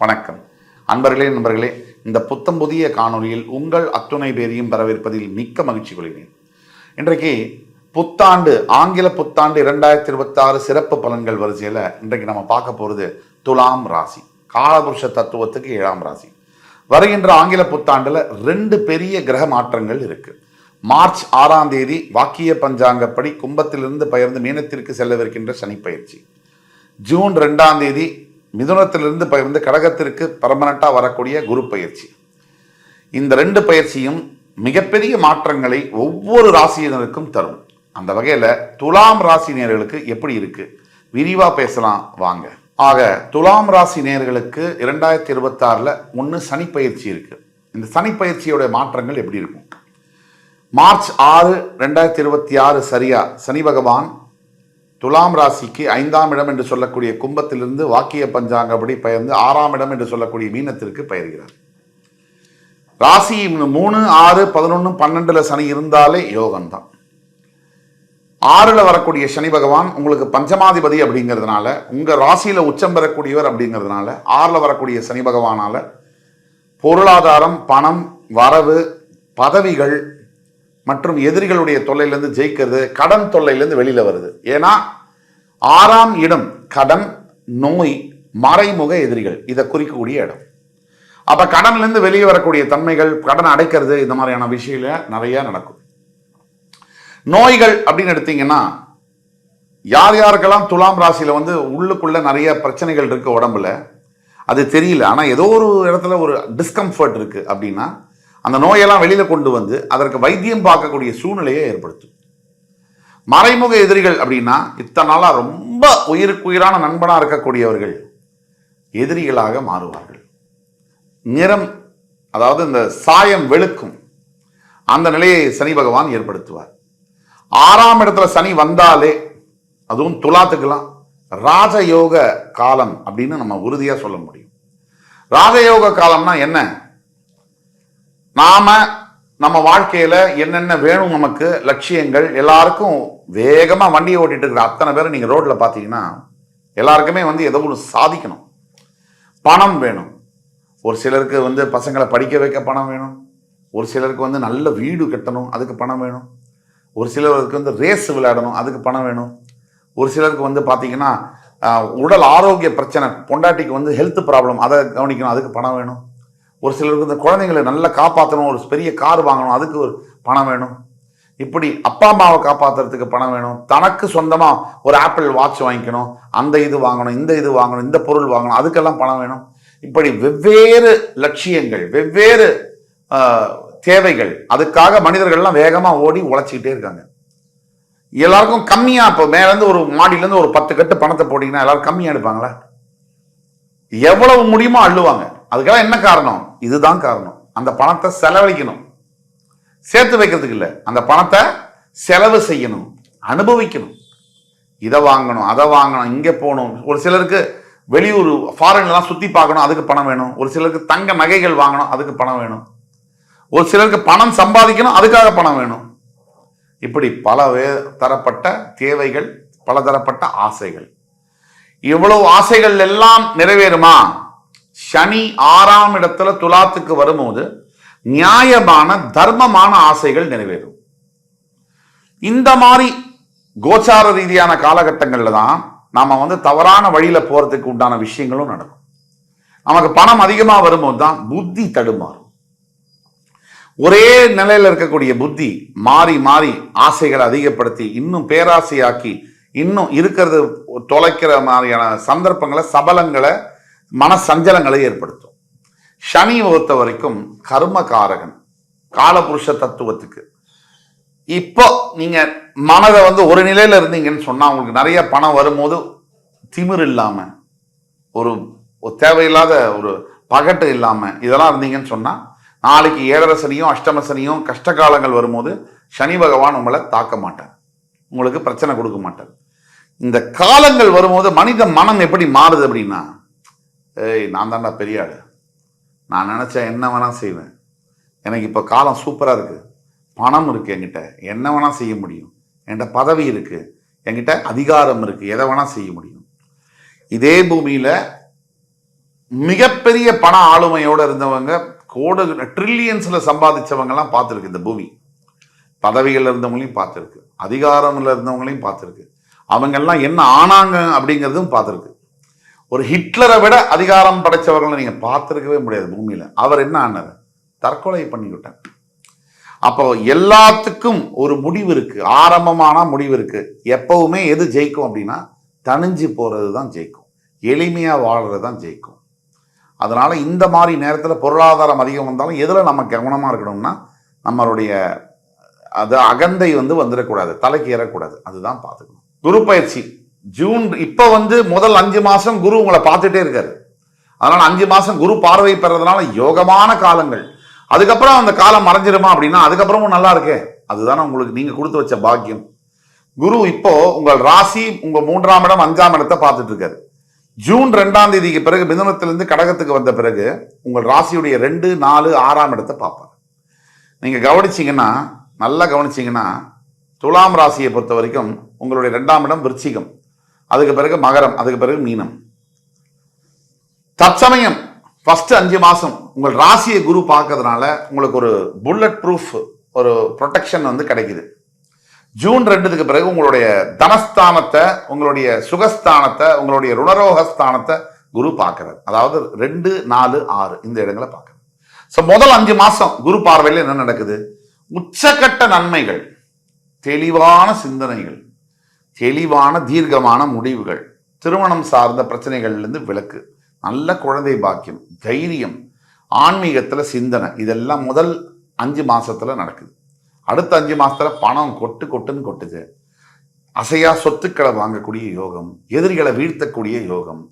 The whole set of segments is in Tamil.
வணக்கம் நண்பர்களே, இந்த புத்தம் புதிய காணொலியில் உங்கள் அத்துணை பேரையும் வரவேற்பதில் மிக்க மகிழ்ச்சி கொள்கிறேன். இன்றைக்கு புத்தாண்டு, ஆங்கில புத்தாண்டு 2026 சிறப்பு பலன்கள் வரிசையில் இன்றைக்கு நம்ம பார்க்க போகிறது துலாம் ராசி, காலபுருஷ தத்துவத்துக்கு 7ஆம் ராசி. வருகின்ற ஆங்கில புத்தாண்டில் 2 பெரிய கிரக மாற்றங்கள் இருக்கு. மார்ச் 6ஆம் தேதி வாக்கிய பஞ்சாங்கப்படி கும்பத்திலிருந்து பெயர்ந்து மீனத்திற்கு செல்லவிருக்கின்ற சனி பயிற்சி. ஜூன் 2ஆம் தேதி மிதுனத்திலிருந்து பெயர்ந்து கடகத்திற்கு பர்மனண்டாக வரக்கூடிய குரு பயிற்சி. இந்த 2 பயிற்சியும் மிகப்பெரிய மாற்றங்களை ஒவ்வொரு ராசியினருக்கும் தரும். அந்த வகையில் துலாம் ராசி நேயர்களுக்கு எப்படி இருக்கு விரிவா பேசலாம் வாங்க. ஆக துலாம் ராசி நேயர்களுக்கு 2026 ஒன்று சனி பயிற்சி இருக்கு. இந்த சனி பயிற்சியோட மாற்றங்கள் எப்படி இருக்கும்? மார்ச் 6, 2026 சரியா சனி பகவான் துலாம் ராசிக்கு 5ஆம் இடம் என்று சொல்லக்கூடிய கும்பத்திலிருந்து வாக்கிய பஞ்சாங்கப்படி பெயர்ந்து 6ஆம் இடம் என்று சொல்லக்கூடிய மீனத்திற்கு பெயர்கிறார். ராசி 3, 6, 11, 12 சனி இருந்தாலே யோகம்தான். 6ல் வரக்கூடிய சனி பகவான் உங்களுக்கு பஞ்சமாதிபதி அப்படிங்கிறதுனால, உங்க ராசியில உச்சம் பெறக்கூடியவர் அப்படிங்கிறதுனால 6ல் வரக்கூடிய சனி பகவானால பொருளாதாரம், பணம், வரவு, பதவிகள் மற்றும் எதிரிகளுடைய தொல்லையிலிருந்து ஜெயிக்கிறது, கடன் தொல்லையிலிருந்து வெளியில வருது. ஏன்னா 6ஆம் இடம் கடன், நோய், மறைமுக எதிரிகள் இதை குறிக்கக்கூடிய இடம். அப்ப கடன்லேருந்து வெளியே வரக்கூடிய தன்மைகள், கடன் அடைக்கிறது, இந்த மாதிரியான விஷயங்கள் நிறைய நடக்கும். நோய்கள் அப்படின்னு எடுத்தீங்கன்னா, யார் யாருக்கெல்லாம் துலாம் ராசியில உள்ளுக்குள்ள நிறைய பிரச்சனைகள் இருக்கு உடம்புல, அது தெரியல, ஆனா ஏதோ ஒரு இடத்துல ஒரு டிஸ்கம்ஃபர்ட் இருக்கு அப்படின்னா அந்த நோயெல்லாம் வெளியில கொண்டு வந்து அதற்கு வைத்தியம் பார்க்கக்கூடிய சூழ்நிலையை ஏற்படுத்தும். மறைமுக எதிரிகள் அப்படின்னா, இத்தனை நாளா ரொம்ப உயிருக்குயிரான நண்பனா இருக்கக்கூடியவர்கள் எதிரிகளாக மாறுவார்கள். நிறம், அதாவது இந்த சாயம் வெளுக்கும், அந்த நிலையை சனி பகவான் ஏற்படுத்துவார். 6ஆம் இடத்துல சனி வந்தாலே, அதுவும் துலாத்துக்கெல்லாம் ராஜயோக காலம் அப்படின்னு நம்ம உறுதியா சொல்ல முடியும். ராஜயோக காலம்னா என்ன? நம்ம வாழ்க்கையில என்னென்ன வேணும், நமக்கு லட்சியங்கள், எல்லாருக்கும் வேகமா வண்டியை ஓட்டிட்டு இருக்கிற அத்தனை பேரும் நீங்க ரோட்ல பாத்தீங்கன்னா எல்லாருக்குமே ஏதோ ஒன்று சாதிக்கணும், பணம் வேணும். ஒரு சிலருக்கு பசங்களை படிக்க வைக்க பணம் வேணும், ஒரு சிலருக்கு நல்ல வீடு கட்டணும், அதுக்கு பணம் வேணும், ஒரு சிலருக்கு ரேஸ் விளையாடணும், அதுக்கு பணம் வேணும், ஒரு சிலருக்கு பாத்தீங்கன்னா உடல் ஆரோக்கிய பிரச்சனை, பொண்டாட்டிக்கு ஹெல்த் ப்ராப்ளம், அதை கவனிக்கணும், அதுக்கு பணம் வேணும். ஒரு சிலருக்கு இந்த குழந்தைங்களை நல்லா காப்பாற்றணும், ஒரு பெரிய கார் வாங்கணும், அதுக்கு ஒரு பணம் வேணும். இப்படி அப்பா அம்மாவை காப்பாற்றுறதுக்கு பணம் வேணும். தனக்கு சொந்தமா ஒரு ஆப்பிள் வாட்ச் வாங்கிக்கணும், அந்த இது வாங்கணும், இந்த இது வாங்கணும், இந்த பொருள் வாங்கணும், அதுக்கெல்லாம் பணம் வேணும். இப்படி வெவ்வேறு லட்சியங்கள், வெவ்வேறு தேவைகள், அதுக்காக மனிதர்கள்லாம் வேகமா ஓடி உழைச்சிக்கிட்டே இருக்காங்க. எல்லாருக்கும் கம்மியா, இப்போ மேலேருந்து ஒரு மாடியிலேருந்து ஒரு 10 கட்டு பணத்தை போட்டீங்கன்னா எல்லாரும் கம்மியா எடுப்பாங்களா? எவ்வளவு முடியுமோ அள்ளுவாங்க. அதுக்கெல்லாம் என்ன காரணம்? இதுதான் காரணம். அந்த பணத்தை செலவழிக்கணும், சேர்த்து வைக்கிறதுக்கு இல்லை, அந்த பணத்தை செலவு செய்யணும், அனுபவிக்கணும். இதை வாங்கணும், அதை வாங்கணும், இங்கே போகணும். ஒரு சிலருக்கு வெளியூர் ஃபாரின்லாம் சுற்றி பார்க்கணும், அதுக்கு பணம் வேணும். ஒரு சிலருக்கு தங்க நகைகள் வாங்கணும், அதுக்கு பணம் வேணும். ஒரு சிலருக்கு பணம் சம்பாதிக்கணும், அதுக்காக பணம் வேணும். இப்படி பல தரப்பட்ட தேவைகள், பல தரப்பட்ட ஆசைகள். இவ்வளவு ஆசைகள் எல்லாம் நிறைவேறுமா? சனி 6ஆம் இடத்துல துலாத்துக்கு வரும்போது நியாயமான, தர்மமான ஆசைகள் நிறைவேறும். இந்த மாதிரி கோச்சார ரீதியான காலகட்டங்கள்ல தான் நாம தவறான வழியில போறதுக்கு உண்டான விஷயங்களும் நடக்கும். நமக்கு பணம் அதிகமா வரும்போது தான் புத்தி தடுமாறும். ஒரே நிலையில இருக்கக்கூடிய புத்தி மாறி மாறி ஆசைகளை அதிகப்படுத்தி, இன்னும் பேராசையாக்கி, இன்னும் இருக்கிறது தொலைக்கிற மாதிரியான சந்தர்ப்பங்களை, சபலங்களை, மன சஞ்சலங்களை ஏற்படுத்தும். சனி பொறுத்த வரைக்கும் கர்மகாரகன், காலபுருஷ தத்துவத்துக்கு. இப்போ நீங்க மனதை ஒரு நிலையில இருந்தீங்கன்னு சொன்னா, உங்களுக்கு நிறைய பணம் வரும்போது திமிர் இல்லாம, ஒரு தேவையில்லாத ஒரு பகட்டு இல்லாம இதெல்லாம் இருந்தீங்கன்னு சொன்னா, நாளைக்கு 7.5 சனியும் அஷ்டம சனியும் கஷ்ட காலங்கள் வரும்போது சனி பகவான் உங்களை தாக்க மாட்டார், உங்களுக்கு பிரச்சனை கொடுக்க மாட்டார். இந்த காலங்கள் வரும்போது மனித மனம் எப்படி மாறுது அப்படின்னா, நான் தான்டா பெரிய ஆளு, நான் நினைச்சா என்ன வேணா செய்வேன், எனக்கு இப்போ காலம் சூப்பராக இருக்கு, பணம் இருக்கு, என்கிட்ட என்ன வேணா செய்ய முடியும், என்கிட்ட பதவி இருக்கு, என்கிட்ட அதிகாரம் இருக்கு, எதை வேணா செய்ய முடியும். இதே பூமியில மிகப்பெரிய பண ஆளுமையோடு இருந்தவங்க, கோடு ட்ரில்லியன்ஸ்ல சம்பாதிச்சவங்க எல்லாம் பார்த்துருக்கு இந்த பூமி. பதவிகள் இருந்தவங்களையும் பார்த்துருக்கு, அதிகாரம்ல இருந்தவங்களையும் பார்த்துருக்கு, அவங்க எல்லாம் என்ன ஆனாங்க அப்படிங்கிறதும் பார்த்துருக்கு. ஒரு ஹிட்லரை விட அதிகாரம் படைச்சவர்களை நீங்க பார்த்துருக்கவே முடியாது பூமியில. அவர் என்ன ஆனார்? தற்கொலை பண்ணிவிட்டார். அப்போ எல்லாத்துக்கும் ஒரு முடிவு இருக்கு, ஆரம்பமான முடிவு இருக்கு. எப்பவுமே எது ஜெயிக்கும் அப்படின்னா தனிஞ்சு போறது தான் ஜெயிக்கும், எளிமையா வாழ்றது தான் ஜெயிக்கும். அதனால இந்த மாதிரி நேரத்தில் பொருளாதாரம் அதிகம் வந்தாலும் எதுல நம்ம கவனமா இருக்கணும்னா நம்மளுடைய அது அகந்தை வந்துடக்கூடாது, தலைக்கு ஏறக்கூடாது, அதுதான் பார்த்துக்கணும். குரு பயிற்சி ஜூன் இப்ப முதல் 5 மாசம் குரு உங்களை பார்த்துட்டே இருக்காரு. அதனால 5 மாசம் குரு பார்வை பெறதுனால யோகமான காலங்கள். அதுக்கப்புறம் அந்த காலம் மறைஞ்சிருமா அப்படின்னா அதுக்கப்புறமும் நல்லா இருக்கே, அதுதானே உங்களுக்கு நீங்க கொடுத்து வச்ச பாக்கியம். குரு இப்போ உங்கள் ராசி உங்க 3ஆம் இடம் 5ஆம் இடத்தை பார்த்துட்டு இருக்காரு. ஜூன் 2ஆம் தேதிக்கு பிறகு மிதுனத்திலிருந்து கடகத்துக்கு வந்த பிறகு உங்கள் ராசியுடைய 2, 4, 6ஆம் இடத்தை பார்ப்பார். நீங்க கவனிச்சீங்கன்னா, நல்லா கவனிச்சீங்கன்னா, துலாம் ராசியை பொறுத்த வரைக்கும் உங்களுடைய 2ஆம் இடம் விருச்சிகம், அதுக்கு பிறகு மகரம், அதுக்கு பிறகு மீனம். தற்சமயம் ஃபர்ஸ்ட் 5 மாசம் உங்கள் ராசியை குரு பார்க்கறதுனால உங்களுக்கு ஒரு புல்லட் ப்ரூஃப் ஒரு ப்ரொடெக்ஷன் கிடைக்குது. ஜூன் 2க்கு பிறகு உங்களுடைய தனஸ்தானத்தை, உங்களுடைய சுகஸ்தானத்தை, உங்களுடைய ருணரோகஸ்தானத்தை குரு பார்க்கிறார். அதாவது 2, 4, 6 இந்த இடங்களை பார்க்கிறார். ஸோ முதல் 5 மாசம் குரு பார்வையில் என்ன நடக்குது? உச்சக்கட்ட நன்மைகள், தெளிவான சிந்தனைகள், தெளிவான தீர்க்கமான முடிவுகள், திருமணம் சார்ந்த பிரச்சனைகள்லேருந்து விலக்கு, நல்ல குழந்தை பாக்கியம், தைரியம், ஆன்மீகத்தில் சிந்தனை, இதெல்லாம் முதல் 5 மாசத்துல நடக்குது. அடுத்த 5 மாசத்துல பணம் கொட்டுன்னு கொட்டுது. அசையா சொத்துக்களை வாங்கக்கூடிய யோகம், எதிரிகளை வீழ்த்தக்கூடிய யோகம்,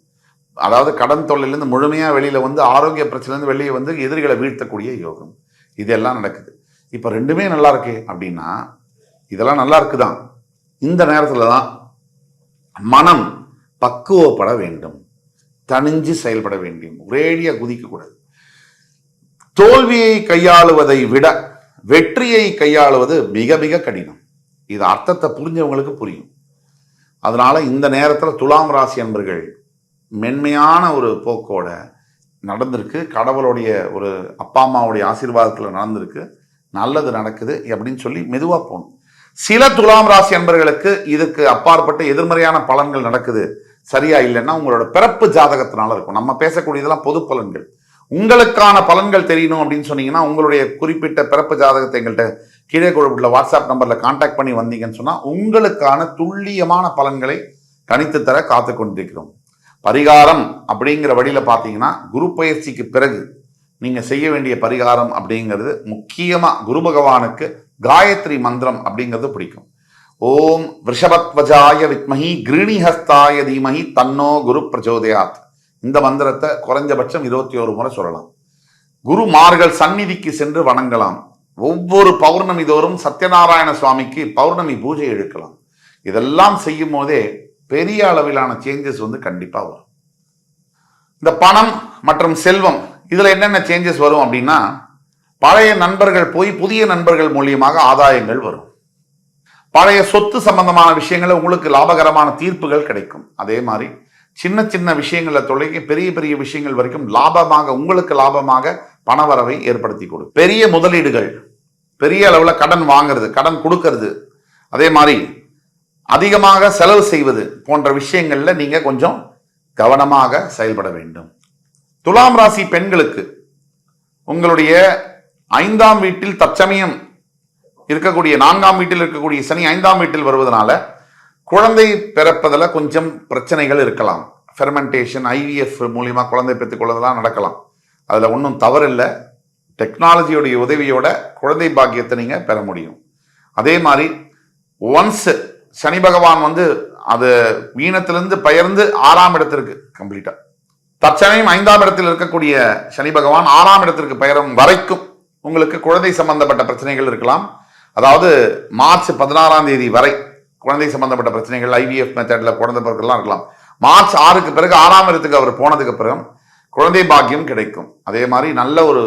அதாவது கடன் தொல்லையிலேருந்து முழுமையா வெளியில ஆரோக்கிய பிரச்சனைலேருந்து வெளியே எதிரிகளை வீழ்த்தக்கூடிய யோகம், இதெல்லாம் நடக்குது. இப்ப ரெண்டுமே நல்லா இருக்கு அப்படின்னா இதெல்லாம் நல்லா இருக்குதான். இந்த நேரத்துல தான் மனம் பக்குவப்பட வேண்டும், தனிஞ்சு செயல்பட வேண்டும், ஒரேடியா குதிக்க கூடாது. தோல்வியை கையாளுவதை விட வெற்றியை கையாளுவது மிக மிக கடினம். இது அர்த்தத்தை புரிஞ்சவங்களுக்கு புரியும். அதனால இந்த நேரத்தில் துலாம் ராசி அன்பர்கள் மென்மையான ஒரு போக்கோட நடந்திருக்கு. கடவுளுடைய ஒரு அப்பா அம்மாவுடைய ஆசீர்வாதத்தில் நடந்திருக்கு, நல்லது நடக்குது அப்படின்னு சொல்லி மெதுவாக போகணும். சில துலாம் ராசி அன்பர்களுக்கு இதுக்கு அப்பாற்பட்ட எதிர்மறையான பலன்கள் நடக்குது, சரியா இல்லைன்னா உங்களோட பிறப்பு ஜாதகத்தினால இருக்கும். நம்ம பேசக்கூடியதெல்லாம் பொது பலன்கள். உங்களுக்கான பலன்கள் தெரியணும் அப்படின்னு சொன்னீங்கன்னா உங்களுடைய குறிப்பிட்ட பிறப்பு ஜாதகத்தை எங்கள்கிட்ட கீழே கொடுத்துள்ள வாட்ஸ்அப் நம்பர்ல கான்டாக்ட் பண்ணி வந்தீங்கன்னு சொன்னா உங்களுக்கான துல்லியமான பலன்களை கணித்து தர காத்து கொண்டிருக்கிறோம். பரிகாரம் அப்படிங்கிற வழியில பாத்தீங்கன்னா குரு பயிற்சிக்கு பிறகு நீங்க செய்ய வேண்டிய பரிகாரம் அப்படிங்கிறது முக்கியமா குரு பகவானுக்கு காயத்ரி மந்திரம் அப்படிங்கிறது பிடிக்கும். ஓம் ரிஷபத்வஜாய வித்மஹி கிரீணிஹஸ்தாய தீமஹி தன்னோ குரு பிரச்சோதயாத். இந்த மந்திரத்தை குறைஞ்சபட்சம் 21 முறை சொல்லலாம். குருமார்கள் சந்நிதிக்கு சென்று வணங்கலாம். ஒவ்வொரு பௌர்ணமி தோறும் சத்யநாராயண சுவாமிக்கு பௌர்ணமி பூஜை எடுக்கலாம். இதெல்லாம் செய்யும் போதே பெரிய அளவிலான சேஞ்சஸ் கண்டிப்பா வரும். இந்த பணம் மற்றும் செல்வம் இதுல என்னென்ன சேஞ்சஸ் வரும் அப்படின்னா, பழைய நண்பர்கள் போய் புதிய நண்பர்கள் மூலியமாக ஆதாயங்கள் வரும். பழைய சொத்து சம்பந்தமான விஷயங்களை உங்களுக்கு லாபகரமான தீர்ப்புகள் கிடைக்கும். அதே மாதிரி சின்ன சின்ன விஷயங்களை தொலைக்கி பெரிய பெரிய விஷயங்கள் வரைக்கும் லாபமாக உங்களுக்கு லாபமாக பணவரவை ஏற்படுத்தி கொடுக்கும். பெரிய முதலீடுகள், பெரிய அளவுல கடன் வாங்கிறது, கடன் கொடுக்கறது, அதே மாதிரி அதிகமாக செலவு செய்வது போன்ற விஷயங்கள்ல நீங்க கொஞ்சம் கவனமாக செயல்பட வேண்டும். துலாம் ராசி பெண்களுக்கு உங்களுடைய 5ஆம் வீட்டில் தற்சமயம் இருக்கக்கூடிய 4ஆம் வீட்டில் இருக்கக்கூடிய சனி 5ஆம் வீட்டில் வருவதனால குழந்தை பிறப்பதில் கொஞ்சம் பிரச்சனைகள் இருக்கலாம். ஃபெர்மெண்டேஷன், IVF மூலியமா குழந்தை பெற்றுக்கொள்ளதெல்லாம் நடக்கலாம். அதுல ஒன்றும் தவறில்லை. டெக்னாலஜியோடைய உதவியோட குழந்தை பாக்கியத்தை நீங்க பெற முடியும். அதே மாதிரி ஒன்ஸ் சனி பகவான் அது வீணத்திலிருந்து பெயர்ந்து 6ஆம் இடத்திற்கு கம்ப்ளீட்டா, தற்சமயம் 5ஆம் இடத்தில் இருக்கக்கூடிய சனி பகவான் 6ஆம் இடத்திற்கு பெயரும் வரைக்கும் உங்களுக்கு குழந்தை சம்பந்தப்பட்ட பிரச்சனைகள் இருக்கலாம். அதாவது மார்ச் 16ஆம் தேதி வரை குழந்தை சம்பந்தப்பட்ட பிரச்சனைகள், IVF மெத்தட்ல குழந்தை பிறக்கலாம் இருக்கலாம். மார்ச் 6க்கு பிறகு 6ஆம் இடத்துக்கு அவர் போனதுக்கு பிறகு குழந்தை பாக்கியம் கிடைக்கும். அதே மாதிரி நல்ல ஒரு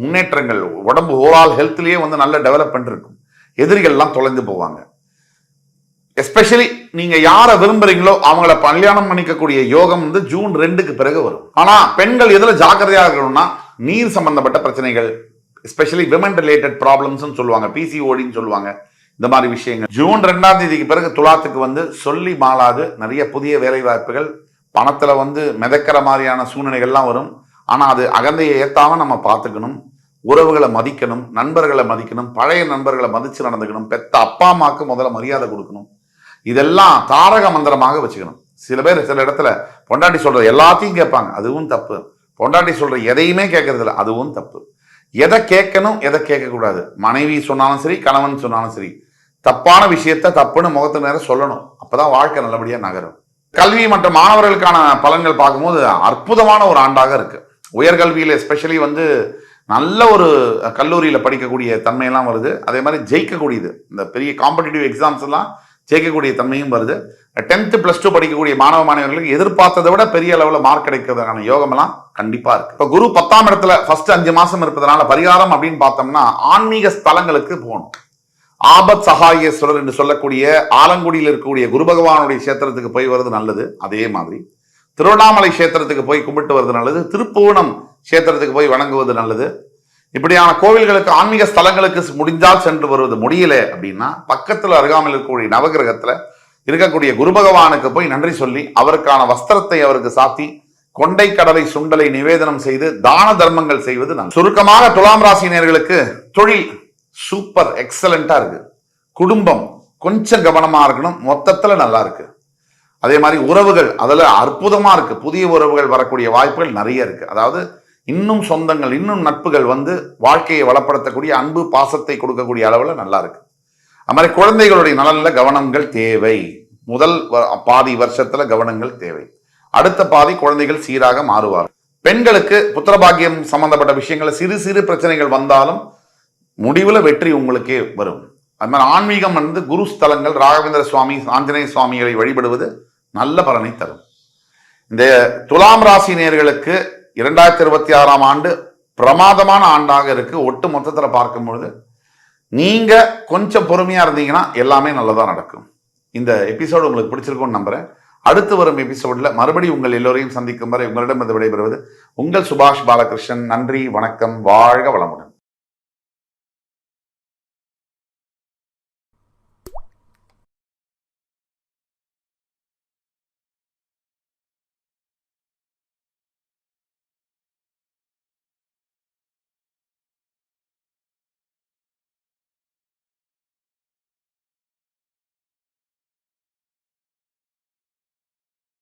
முன்னேற்றங்கள், உடம்பு ஓவரால் ஹெல்த்லயே நல்ல டெவலப்மெண்ட் இருக்கும். எதிரிகள்லாம் தொலைந்து போவாங்க. எஸ்பெஷலி நீங்க யாரை விரும்புறீங்களோ அவங்கள கல்யாணம் பண்ணிக்கக்கூடிய யோகம் வந்து ஜூன் 2க்கு பிறகு வரும். ஆனா பெண்கள் எதுல ஜாக்கிரதையா இருக்கணும்னா, நீர் சம்பந்தப்பட்ட பிரச்சனைகள், எஸ்பெஷலி விமன் ரிலேட்டட் ப்ராப்ளம்ஸ் சொல்லுவாங்க, பிசிஓடின்னு சொல்லுவாங்க, இந்த மாதிரி விஷயங்கள். ஜூன் 2ஆம் தேதிக்கு பிறகு துலாத்துக்கு வந்து சொல்லி மாளாது நிறைய புதிய வேலை வாய்ப்புகள், பணத்துல வந்து மிதக்கிற மாதிரியான சூழ்நிலைகள்லாம் வரும். ஆனா அது அகந்தையை ஏத்தாம நம்ம பார்த்துக்கணும். உறவுகளை மதிக்கணும், நண்பர்களை மதிக்கணும், பழைய நண்பர்களை மதிச்சு நடந்துக்கணும், பெத்த அப்பா அம்மாவுக்கு முதல்ல மரியாதை கொடுக்கணும். இதெல்லாம் தாரக மந்திரமாக வச்சுக்கணும். சில பேர் சில இடத்துல பொண்டாட்டி சொல்ற எல்லாத்தையும் கேட்பாங்க, அதுவும் தப்பு. பொண்டாட்டி சொல்ற எதையுமே கேட்கறது இல்லை, அதுவும் தப்பு. எதை கேட்கணும் எதை கேட்கக்கூடாது, மனைவி சொன்னாலும் சரி கணவன் சொன்னாலும் சரி, தப்பான விஷயத்த தப்புன்னு முகத்து நேரம் சொல்லணும். அப்பதான் வாழ்க்கை நல்லபடியா நகரும். கல்வி மற்றும் மாணவர்களுக்கான பலன்கள் பார்க்கும்போது அற்புதமான ஒரு ஆண்டாக இருக்கு. உயர்கல்வியில் எஸ்பெஷலி வந்து நல்ல ஒரு கல்லூரியில் படிக்கக்கூடிய தன்மையெல்லாம் வருது. அதே மாதிரி ஜெயிக்கக்கூடியது, இந்த பெரிய காம்படிட்டிவ் எக்ஸாம்ஸ் எல்லாம் ஜெயிக்கக்கூடிய தன்மையும் வருது. 10th +2 படிக்கக்கூடிய மாணவ மாணவர்களுக்கு எதிர்பார்த்ததை விட பெரிய அளவில் மார்க் கிடைக்கிறதுக்கான யோகம் எல்லாம் கண்டிப்பா இருக்கு. இப்போ குரு 10ஆம் இடத்துல ஃபர்ஸ்ட் 5 மாசம் இருப்பதனால பரிகாரம் அப்படின்னு பார்த்தோம்னா ஆன்மீக ஸ்தலங்களுக்கு போகணும். ஆபத் சகாயேஸ்வரர் என்று சொல்லக்கூடிய ஆலங்குடியில் இருக்கக்கூடிய குரு பகவானுடைய கஷேத்திரத்துக்கு போய் வருது நல்லது. அதே மாதிரி திருவண்ணாமலை கஷேத்திரத்துக்கு போய் கும்பிட்டு வருது நல்லது. திருப்புவனம் கஷேத்திரத்துக்கு போய் வணங்குவது நல்லது. இப்படியான கோவில்களுக்கு ஆன்மீக ஸ்தலங்களுக்கு முடிஞ்சால் சென்று வருவது. முடியல அப்படின்னா பக்கத்துல அருகாமையில் இருக்கக்கூடிய நவகிரகத்துல இருக்கக்கூடிய குரு பகவானுக்கு போய் நன்றி சொல்லி அவருக்கான வஸ்திரத்தை அவருக்கு சாத்தி கொண்டை கடலை சுண்டலை நிவேதனம் செய்து தான தர்மங்கள் செய்வது நல்லது. சுருக்கமாக துலாம் ராசினியர்களுக்கு தொழில் சூப்பர் எக்ஸலண்டா இருக்கு. குடும்பம் கொஞ்சம் கவனமா இருக்கணும், மொத்தத்துல நல்லா இருக்கு. அதே மாதிரி உறவுகள் அதுல அற்புதமா இருக்கு. புதிய உறவுகள் வரக்கூடிய வாய்ப்புகள் நிறைய இருக்கு. அதாவது இன்னும் சொந்தங்கள், இன்னும் நட்புகள் வந்து வாழ்க்கையை வளப்படுத்தக்கூடிய அன்பு பாசத்தை கொடுக்கக்கூடிய அளவுல நல்லா இருக்கு. அது மாதிரி குழந்தைகளுடைய நலன்ல கவனங்கள் தேவை. முதல் பாதி வருஷத்துல கவனங்கள் தேவை. அடுத்த பாதி குழந்தைகள் சீராக மாறுவார். பெண்களுக்கு புத்திரபாகியம் சம்பந்தப்பட்ட விஷயங்கள சிறு சிறு பிரச்சனைகள் வந்தாலும் முடிவுல வெற்றி உங்களுக்கே வரும். அது மாதிரி ஆன்மீகம் வந்து குரு ஸ்தலங்கள், ராகவேந்திர சுவாமி, ஆஞ்சநேய சுவாமிகளை வழிபடுவது நல்ல பலனை தரும். இந்த துலாம் ராசி நேயர்களுக்கு 2026ஆம் ஆண்டு பிரமாதமான ஆண்டாக இருக்கு. ஒட்டு மொத்தத்துல பார்க்கும் பொழுது நீங்க கொஞ்சம் பொறுமையா இருந்தீங்கன்னா எல்லாமே நல்லதா நடக்கும். இந்த எபிசோடு உங்களுக்கு பிடிச்சிருக்கும்னு நம்புறேன். அடுத்து வரும் எபிசோட்ல மறுபடியும் உங்கள் எல்லோரையும் சந்திக்கும் வரை உங்களிடம் விடைபெறுவது உங்கள் சுபாஷ் பாலகிருஷ்ணன். நன்றி, வணக்கம், வாழ்க வளமுடன்.